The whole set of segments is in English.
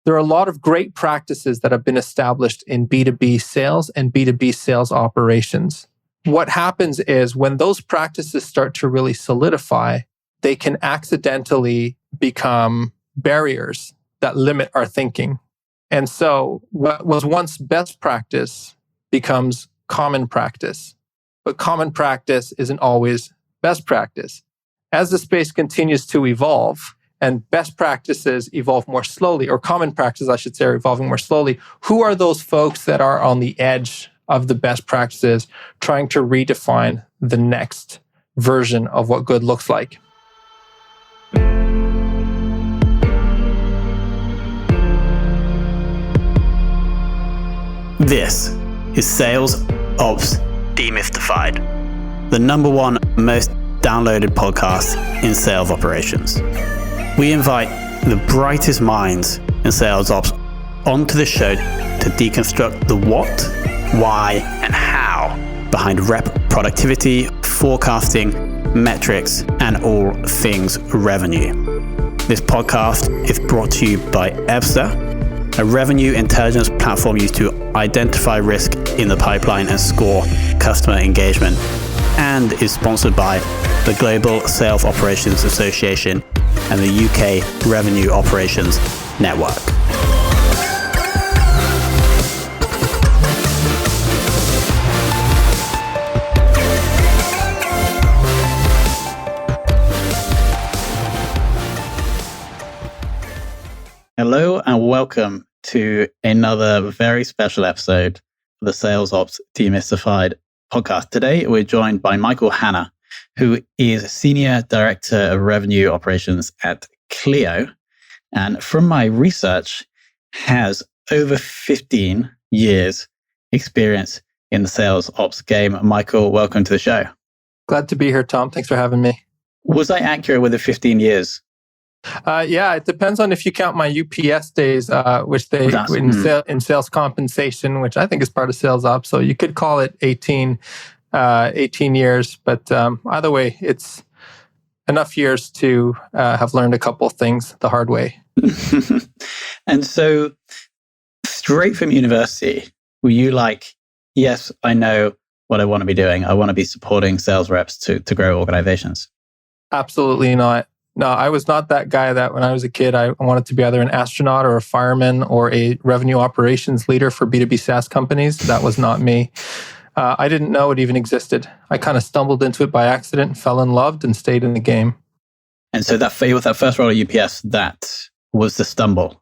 there are a lot of great practices that have been established in B2B sales and B2B sales operations. What happens is when those practices start to really solidify, they can accidentally become barriers that limit our thinking. And so what was once best practice becomes common practice. But common practice isn't always best practice. As the space continues to evolve and best practices evolve more slowly, or common practices, I should say, are evolving more slowly, who are those folks that are on the edge of the best practices trying to redefine the next version of what good looks like? This is Sales Ops Demystified, the number one most downloaded podcast in sales operations. We invite the brightest minds in sales ops onto the show to deconstruct the what, why, and how behind rep productivity, forecasting, metrics, and all things revenue. This podcast is brought to you by Ebsta, a revenue intelligence platform used to identify risk in the pipeline and score customer engagement, and is sponsored by the Global Sales Operations Association and the UK Revenue Operations Network. Hello and welcome to another very special episode of the Sales Ops Demystified podcast. Today, we're joined by Michael Hanna, who is Senior Director of Revenue Operations at Clio. And from my research, has over 15 years experience in the sales ops game. Michael, welcome to the show. Glad to be here, Tom. Thanks for having me. Was I accurate with the 15 years? Yeah, it depends on if you count my UPS days, which they in sales compensation, which I think is part of sales ops. So you could call it 18 years, but either way, it's enough years to have learned a couple of things the hard way. And so, straight from university, were you like, yes, I know what I want to be doing. I want to be supporting sales reps to grow organizations? Absolutely not. No, I was not that guy that when I was a kid, I wanted to be either an astronaut or a fireman or a revenue operations leader for B2B SaaS companies. That was not me. I didn't know it even existed. I kind of stumbled into it by accident, fell in love, and stayed in the game. And so that first role at UPS, that was the stumble.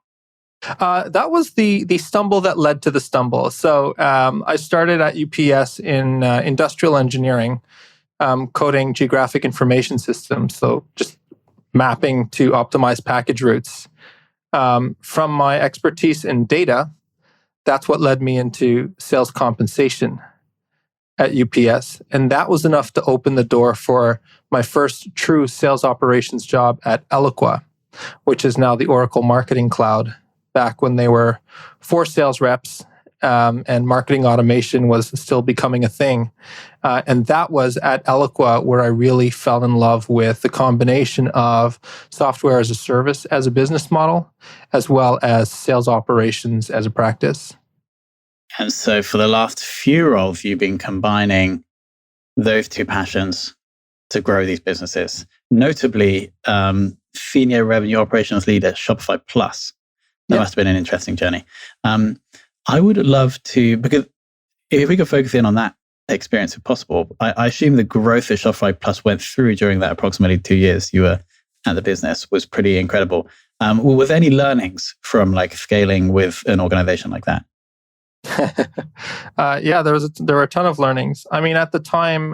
That was the stumble that led to the stumble. So I started at UPS in industrial engineering, coding geographic information systems. So just mapping to optimize package routes. From my expertise in data, that's what led me into sales compensation at UPS. And that was enough to open the door for my first true sales operations job at Eloqua, which is now the Oracle Marketing Cloud, back when they were 4 sales reps and marketing automation was still becoming a thing. And that was at Eloqua where I really fell in love with the combination of software as a service as a business model, as well as sales operations as a practice. And so for the last few roles, you've been combining those two passions to grow these businesses, notably Senior Revenue Operations Leader, Shopify Plus. That must have been an interesting journey. I would love to, because if we could focus in on that experience if possible, I assume the growth that Shopify Plus went through during that approximately 2 years you were at the business was pretty incredible. Were there any learnings from like scaling with an organization like that? Yeah, there were a ton of learnings. I mean, at the time,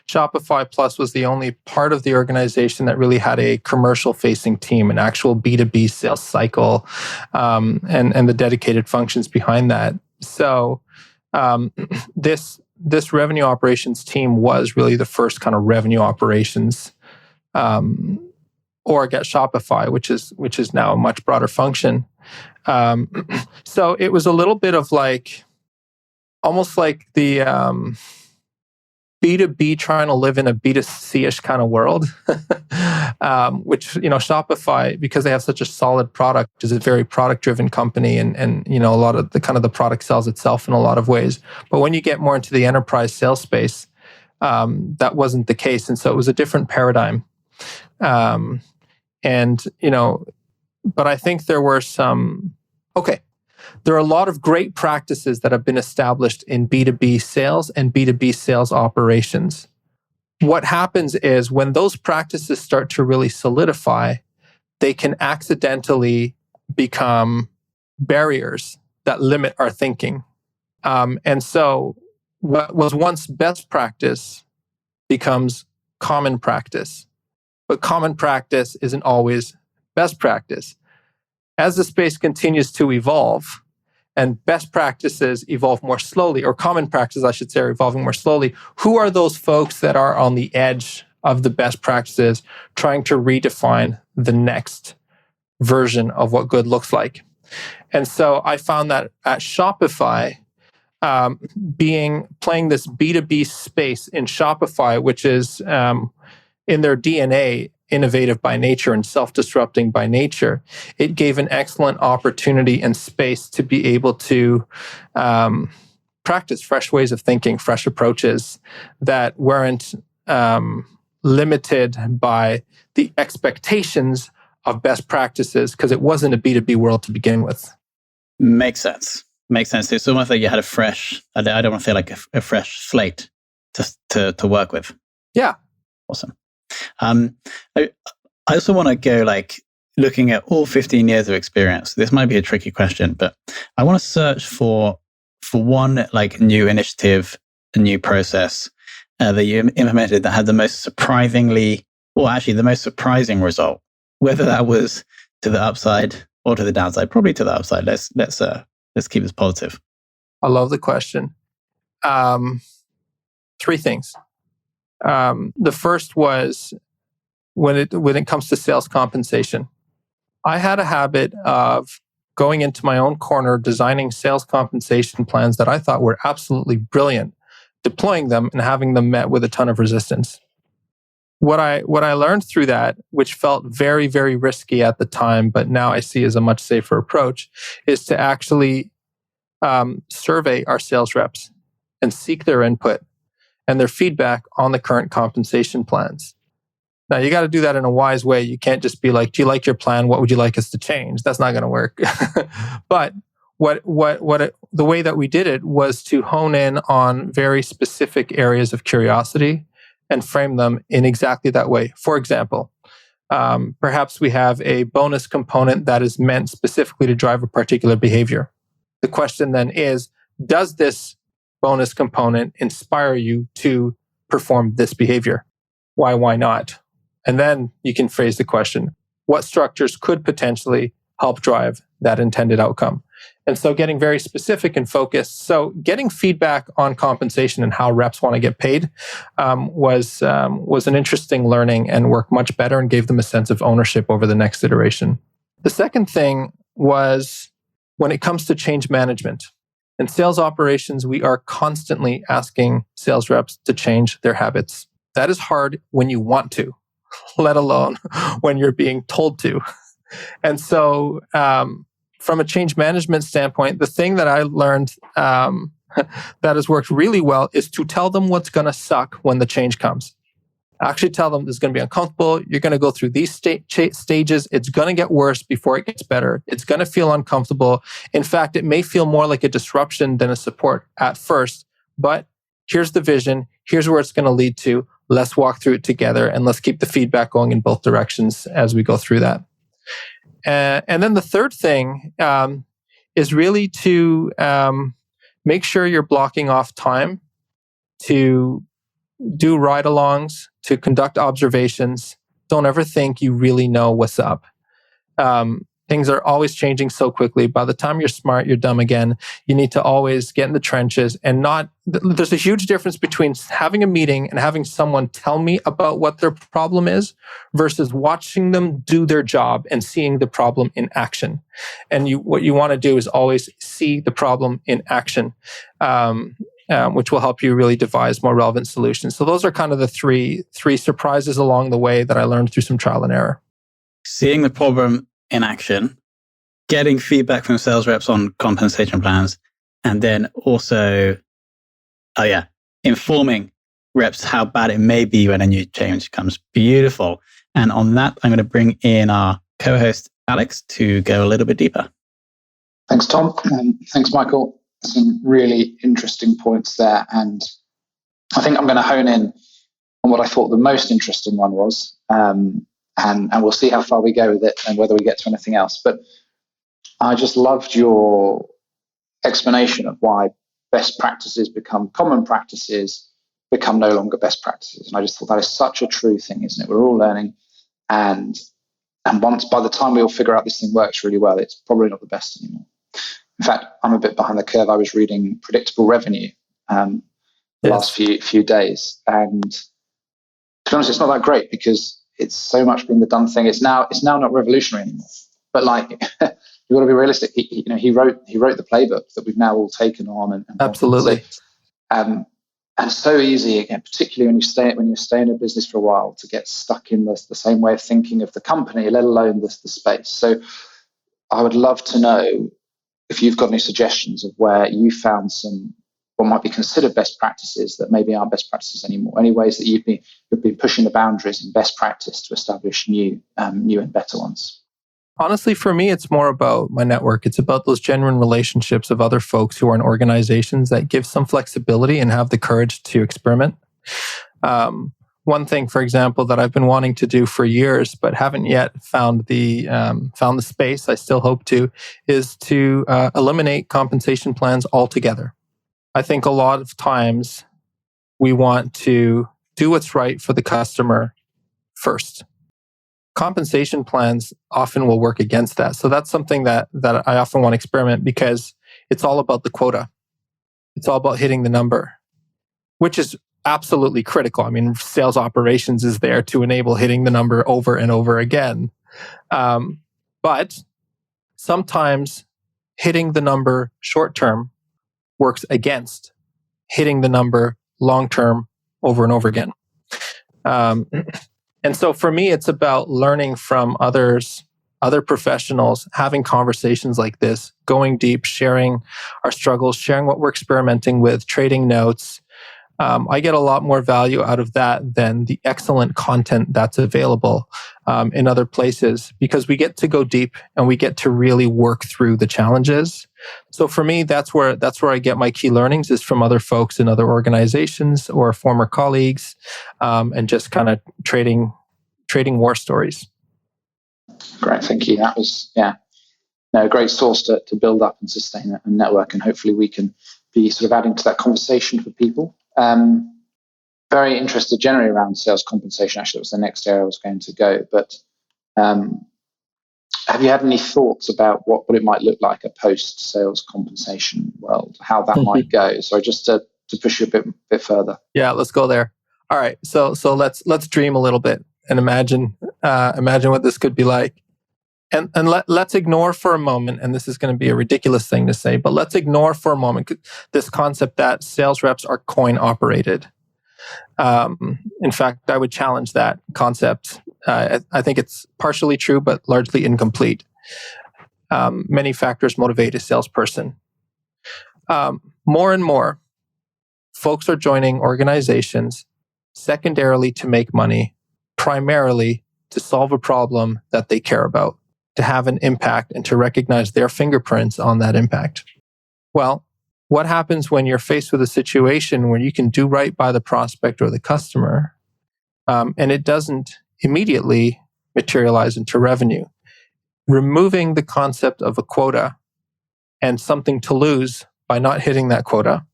Shopify Plus was the only part of the organization that really had a commercial-facing team, an actual B2B sales cycle, and the dedicated functions behind that. So, this revenue operations team was really the first kind of revenue operations org at Shopify, which is now a much broader function. So it was a little bit of like, almost like the B2B trying to live in a B2C-ish kind of world, which, Shopify, because they have such a solid product, is a very product-driven company, and a lot of the product sells itself in a lot of ways. But when you get more into the enterprise sales space, that wasn't the case, and so it was a different paradigm. But I think there were there are a lot of great practices that have been established in B2B sales and B2B sales operations. What happens is when those practices start to really solidify, they can accidentally become barriers that limit our thinking. And so what was once best practice becomes common practice. But common practice isn't always best practice. As the space continues to evolve and best practices evolve more slowly, or common practices, I should say, are evolving more slowly, who are those folks that are on the edge of the best practices trying to redefine the next version of what good looks like? And so I found that at Shopify, playing this B2B space in Shopify, which is in their DNA, innovative by nature and self-disrupting by nature, it gave an excellent opportunity and space to be able to practice fresh ways of thinking, fresh approaches that weren't limited by the expectations of best practices, because it wasn't a B2B world to begin with. Makes sense. It's almost like you had a fresh, I don't want to say like a fresh slate to work with. Yeah. Awesome. I also want to go looking at all 15 years of experience. This might be a tricky question, but I want to search for one new initiative, a new process that you implemented that had the most surprising result, whether that was to the upside or to the downside. Probably to the upside. Let's keep this positive. I love the question. 3 things. The first was when it comes to sales compensation. I had a habit of going into my own corner, designing sales compensation plans that I thought were absolutely brilliant, deploying them and having them met with a ton of resistance. What I learned through that, which felt very, very risky at the time, but now I see as a much safer approach, is to actually survey our sales reps and seek their input and their feedback on the current compensation plans. Now, you got to do that in a wise way. You can't just be like, do you like your plan? What would you like us to change? That's not going to work. But the way that we did it was to hone in on very specific areas of curiosity and frame them in exactly that way. For example, perhaps we have a bonus component that is meant specifically to drive a particular behavior. The question then is, does this bonus component inspire you to perform this behavior? Why not? And then you can phrase the question, what structures could potentially help drive that intended outcome? And so getting very specific and focused. So getting feedback on compensation and how reps want to get paid was an interesting learning and worked much better and gave them a sense of ownership over the next iteration. The second thing was when it comes to change management. In sales operations, we are constantly asking sales reps to change their habits. That is hard when you want to, let alone when you're being told to. And so from a change management standpoint, the thing that I learned that has worked really well is to tell them what's going to suck when the change comes. Actually tell them this is going to be uncomfortable. You're going to go through these stages. It's going to get worse before it gets better. It's going to feel uncomfortable. In fact, it may feel more like a disruption than a support at first, but here's the vision. Here's where it's going to lead to. Let's walk through it together and let's keep the feedback going in both directions as we go through that. And then the third thing is really to make sure you're blocking off time to do ride-alongs, to conduct observations. Don't ever think you really know what's up. Things are always changing so quickly. By the time you're smart, you're dumb again. You need to always get in the trenches and not... There's a huge difference between having a meeting and having someone tell me about what their problem is versus watching them do their job and seeing the problem in action. And what you want to do is always see the problem in action. which will help you really devise more relevant solutions. So those are kind of the three surprises along the way that I learned through some trial and error. Seeing the problem in action, getting feedback from sales reps on compensation plans, and then also, informing reps how bad it may be when a new change comes. Beautiful. And on that, I'm going to bring in our co-host, Alex, to go a little bit deeper. Thanks, Tom. Thanks, Michael. Some really interesting points there. And I think I'm going to hone in on what I thought the most interesting one was. And we'll see how far we go with it and whether we get to anything else. But I just loved your explanation of why best practices become common practices, become no longer best practices. And I just thought that is such a true thing, isn't it? We're all learning. And once, by the time we all figure out this thing works really well, it's probably not the best anymore. In fact, I'm a bit behind the curve. I was reading Predictable Revenue the last few days. And to be honest, it's not that great because it's so much been the done thing. It's now not revolutionary anymore. But like, you've got to be realistic. He wrote the playbook that we've now all taken on. And absolutely. And it's so easy, again, particularly when you stay in a business for a while, to get stuck in the same way of thinking of the company, let alone the space. So I would love to know if you've got any suggestions of where you found some what might be considered best practices that maybe aren't best practices anymore. Any ways that you've been pushing the boundaries in best practice to establish new and better ones? Honestly, for me, it's more about my network. It's about those genuine relationships of other folks who are in organizations that give some flexibility and have the courage to experiment. One thing, for example, that I've been wanting to do for years, but haven't yet found the space, I still hope to, is to eliminate compensation plans altogether. I think a lot of times we want to do what's right for the customer first. Compensation plans often will work against that. So that's something that I often want to experiment because it's all about the quota. It's all about hitting the number, which is absolutely critical. I mean, sales operations is there to enable hitting the number over and over again. But sometimes hitting the number short term works against hitting the number long term over and over again. And so for me, it's about learning from other professionals, having conversations like this, going deep, sharing our struggles, sharing what we're experimenting with, trading notes. I get a lot more value out of that than the excellent content that's available in other places because we get to go deep and we get to really work through the challenges. So for me, that's where I get my key learnings is from other folks in other organizations or former colleagues, and just kind of trading war stories. Great, thank you. That was a great source to build up and sustain a network, and hopefully we can be sort of adding to that conversation for people. Very interested generally around sales compensation. Actually, that was the next area I was going to go. But have you had any thoughts about what it might look like a post-sales compensation world, how that might go? So just to push you a bit further. Yeah, let's go there. All right. So let's dream a little bit and imagine what this could be like. And let's ignore for a moment, and this is going to be a ridiculous thing to say, but let's ignore for a moment this concept that sales reps are coin operated. In fact, I would challenge that concept. I think it's partially true, but largely incomplete. Many factors motivate a salesperson. More and more, folks are joining organizations secondarily to make money, primarily to solve a problem that they care about, to have an impact and to recognize their fingerprints on that impact. Well, what happens when you're faced with a situation where you can do right by the prospect or the customer, and it doesn't immediately materialize into revenue? Removing the concept of a quota and something to lose by not hitting that quota.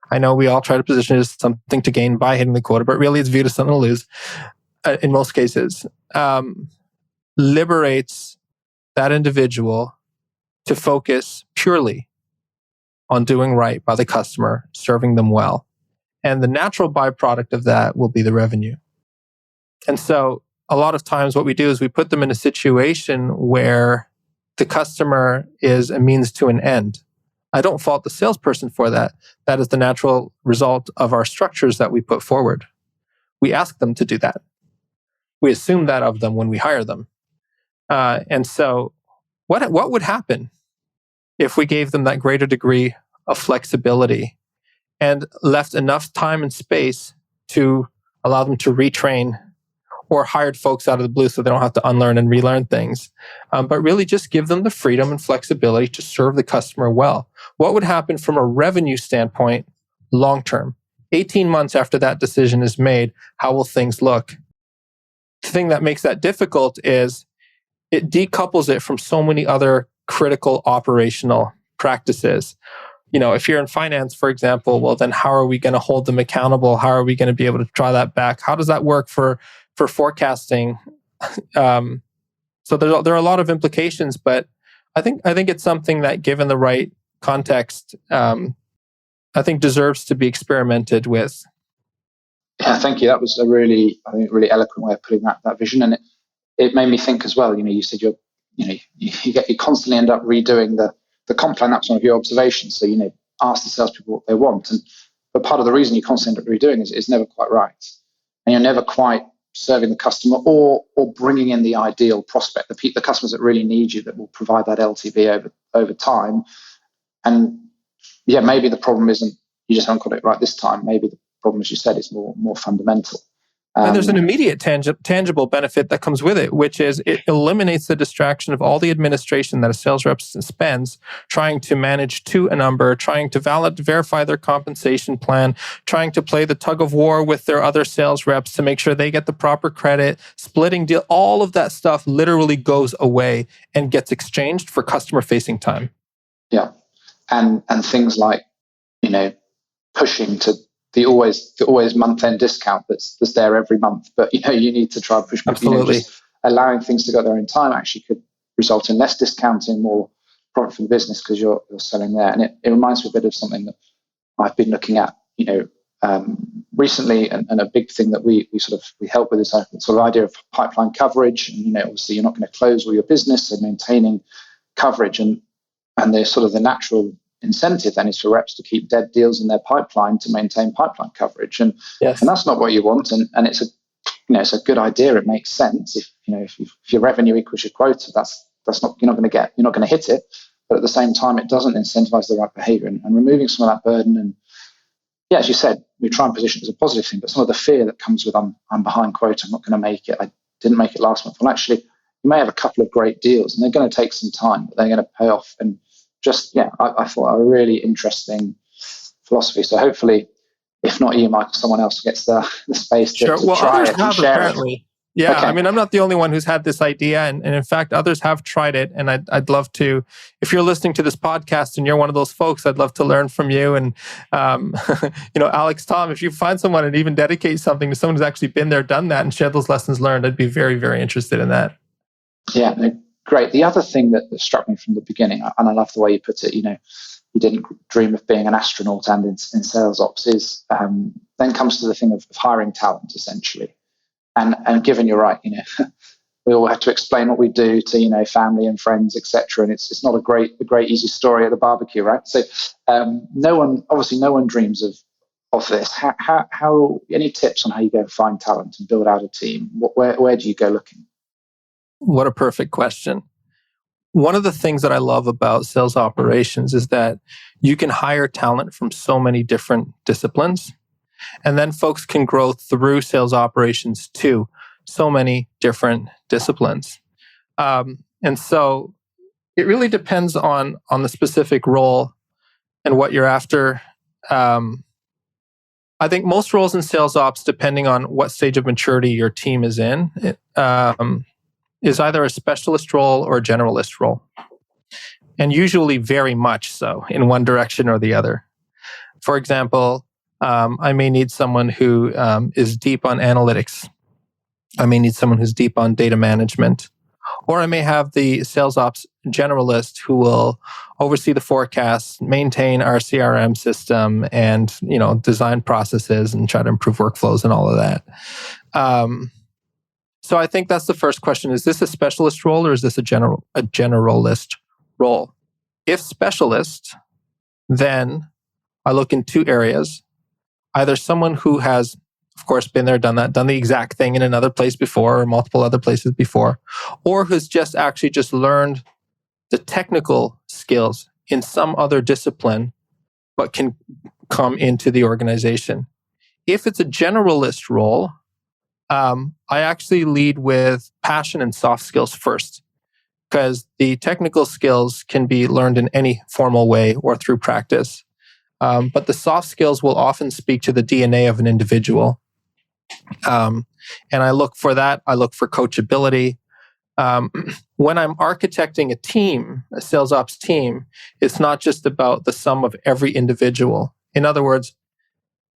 I know we all try to position it as something to gain by hitting the quota, but really it's viewed as something to lose in most cases. Liberates that individual to focus purely on doing right by the customer, serving them well. And the natural byproduct of that will be the revenue. And so a lot of times what we do is we put them in a situation where the customer is a means to an end. I don't fault the salesperson for that. That is the natural result of our structures that we put forward. We ask them to do that. We assume that of them when we hire them. And so what would happen if we gave them that greater degree of flexibility and left enough time and space to allow them to retrain, or hired folks out of the blue so they don't have to unlearn and relearn things, but really just give them the freedom and flexibility to serve the customer well? What would happen from a revenue standpoint long term? 18 months after that decision is made, how will things look? The thing that makes that difficult is it decouples it from so many other critical operational practices. If you're in finance, for example, well, then how are we going to hold them accountable? How are we going to be able to draw that back? How does that work for forecasting? So there are a lot of implications, but I think it's something that, given the right context, I think deserves to be experimented with. Yeah, thank you. That was a really eloquent way of putting that vision, and it made me think as well. You said you constantly end up redoing the comp plan. That's one of your observations. So ask the salespeople what they want, but part of the reason you constantly end up redoing is it's never quite right, and you're never quite serving the customer or bringing in the ideal prospect, the customers that really need you, that will provide that LTV over time. And yeah, maybe the problem isn't you just haven't got it right this time. Maybe the problem, as you said, is more fundamental. And there's an immediate tangible benefit that comes with it, which is it eliminates the distraction of all the administration that a sales rep spends trying to manage to a number, trying to verify their compensation plan, trying to play the tug of war with their other sales reps to make sure they get the proper credit, splitting deal. All of that stuff literally goes away and gets exchanged for customer-facing time. Yeah, and things like pushing to the always month-end discount that's there every month, but you need to try and push. Absolutely. Just allowing things to go their own time actually could result in less discounting, more profit for the business because you're selling there. And it reminds me a bit of something that I've been looking at recently, and a big thing that we help with is a sort of idea of pipeline coverage. And obviously you're not going to close all your business, so maintaining coverage, and there's sort of the natural incentive then is for reps to keep dead deals in their pipeline to maintain pipeline coverage, and yes. And that's not what you want, and it's a good idea. It makes sense if your revenue equals your quota. That's not you're not going to hit it, but at the same time it doesn't incentivize the right behavior, and removing some of that burden. And yeah, as you said, we try and position it as a positive thing, but some of the fear that comes with I'm behind quota, I'm not going to make it, I didn't make it last month. Well, actually, you may have a couple of great deals and they're going to take some time, but they're going to pay off. And I thought a really interesting philosophy. So hopefully, if not you, Michael, someone else gets the space to try it and share apparently. It. Yeah, okay. I mean, I'm not the only one who's had this idea, and in fact, others have tried it. And I'd love to, if you're listening to this podcast and you're one of those folks, I'd love to learn from you. And Alex, Tom, if you find someone and even dedicate something to someone who's actually been there, done that, and shared those lessons learned, I'd be very, very interested in that. Yeah. Great. The other thing that struck me from the beginning, and I love the way you put it, you didn't dream of being an astronaut and in sales ops, is then comes to the thing of hiring talent, essentially. And given you're right, we all have to explain what we do to, family and friends, etc. And it's not a great easy story at the barbecue, right? So no one dreams of this. How any tips on how you go find talent and build out a team? Where do you go looking? What a perfect question. One of the things that I love about sales operations is that you can hire talent from so many different disciplines, and then folks can grow through sales operations to so many different disciplines. And so it really depends on the specific role and what you're after. I think most roles in sales ops, depending on what stage of maturity your team is in, is either a specialist role or a generalist role. And usually very much so in one direction or the other. For example, I may need someone who is deep on analytics. I may need someone who's deep on data management. Or I may have the sales ops generalist who will oversee the forecasts, maintain our CRM system, and design processes and try to improve workflows and all of that. So I think that's the first question. Is this a specialist role or is this a generalist role? If specialist, then I look in two areas. Either someone who has, of course, been there, done that, done the exact thing in another place before or multiple other places before, or who's just learned the technical skills in some other discipline, but can come into the organization. If it's a generalist role, I actually lead with passion and soft skills first, because the technical skills can be learned in any formal way or through practice. But the soft skills will often speak to the DNA of an individual. And I look for that. I look for coachability. When I'm architecting a team, a sales ops team, it's not just about the sum of every individual. In other words,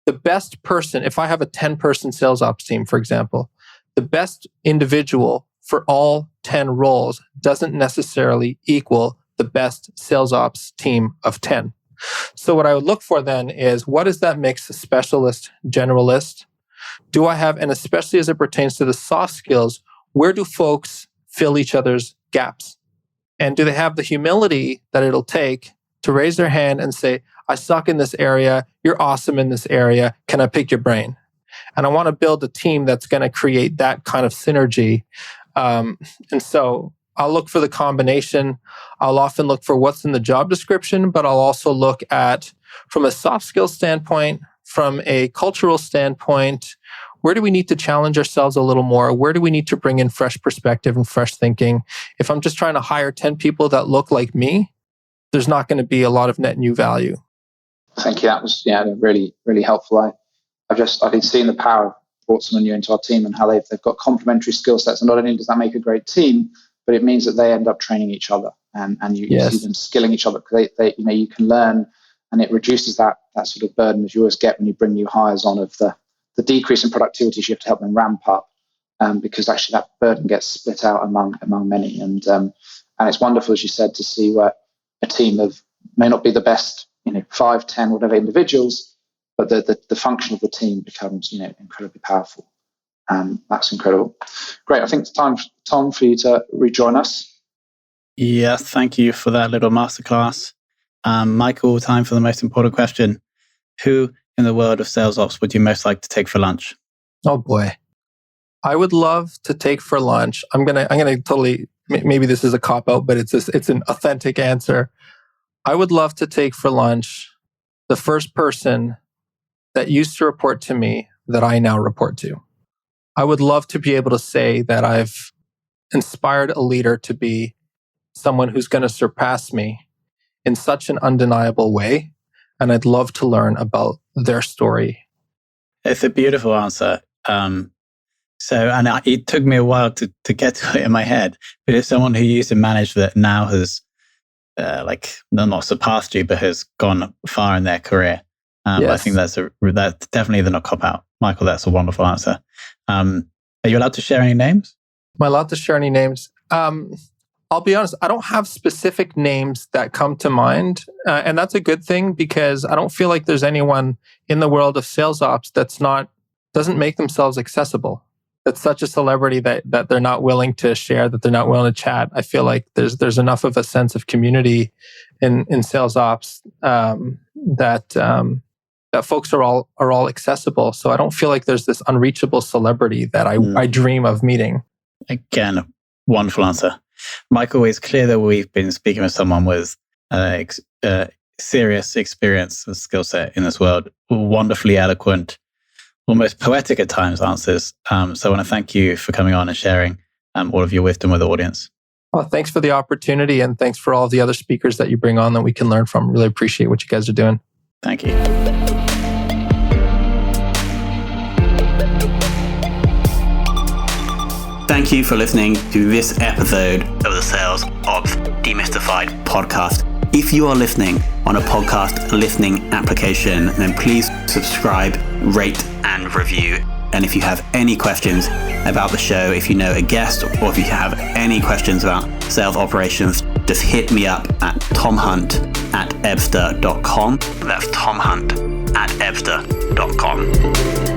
the best person, if I have a 10-person sales ops team, for example, the best individual for all 10 roles doesn't necessarily equal the best sales ops team of 10. So what I would look for then is, what is that mix of specialist, generalist? Do I have, and especially as it pertains to the soft skills, where do folks fill each other's gaps? And do they have the humility that it'll take to raise their hand and say, I suck in this area, you're awesome in this area, can I pick your brain? And I want to build a team that's going to create that kind of synergy. And so I'll look for the combination. I'll often look for what's in the job description, but I'll also look at, from a soft skills standpoint, from a cultural standpoint, where do we need to challenge ourselves a little more? Where do we need to bring in fresh perspective and fresh thinking? If I'm just trying to hire 10 people that look like me, there's not going to be a lot of net new value. Thank you. That was really, really helpful. I've been seeing the power of brought someone new into our team and how they've got complementary skill sets. And not only does that make a great team, but it means that they end up training each other and you see them skilling each other, because they you can learn, and it reduces that sort of burden as you always get when you bring new hires on, of the decrease in productivity. You have to help them ramp up, because actually that burden gets split out among many. And it's wonderful, as you said, to see where a team of may not be the best 5, 10, whatever individuals, but the function of the team becomes incredibly powerful. That's incredible. Great. I think it's time, Tom, for you to rejoin us. Yes, thank you for that little masterclass. Michael, time for the most important question. Who in the world of sales ops would you most like to take for lunch? Oh boy. I would love to take for lunch. I'm gonna totally, maybe this is a cop-out, but it's an authentic answer. I would love to take for lunch the first person that used to report to me that I now report to. I would love to be able to say that I've inspired a leader to be someone who's going to surpass me in such an undeniable way. And I'd love to learn about their story. It's a beautiful answer. It took me a while to get to it in my head, but it's someone who used to manage that now has not surpassed you, but has gone far in their career. Yes. I think that's definitely not cop out. Michael, that's a wonderful answer. Are you allowed to share any names? Am I allowed to share any names? I'll be honest, I don't have specific names that come to mind. And that's a good thing, because I don't feel like there's anyone in the world of sales ops doesn't make themselves accessible. That's such a celebrity that they're not willing to share, that they're not willing to chat. I feel like there's enough of a sense of community in sales ops that folks are all accessible. So I don't feel like there's this unreachable celebrity that I dream of meeting. Again, a wonderful answer. Michael, it's clear that we've been speaking with someone with serious experience and skill set in this world. Wonderfully eloquent, almost poetic at times answers. So I want to thank you for coming on and sharing all of your wisdom with the audience. Well, thanks for the opportunity, and thanks for all of the other speakers that you bring on that we can learn from. Really appreciate what you guys are doing. Thank you. Thank you for listening to this episode of the Sales Ops Demystified podcast. If you are listening on a podcast listening application, then please subscribe, rate, and review. And if you have any questions about the show, if you know a guest, or if you have any questions about sales operations, just hit me up at tomhunt@ebster.com. That's tomhunt@ebster.com.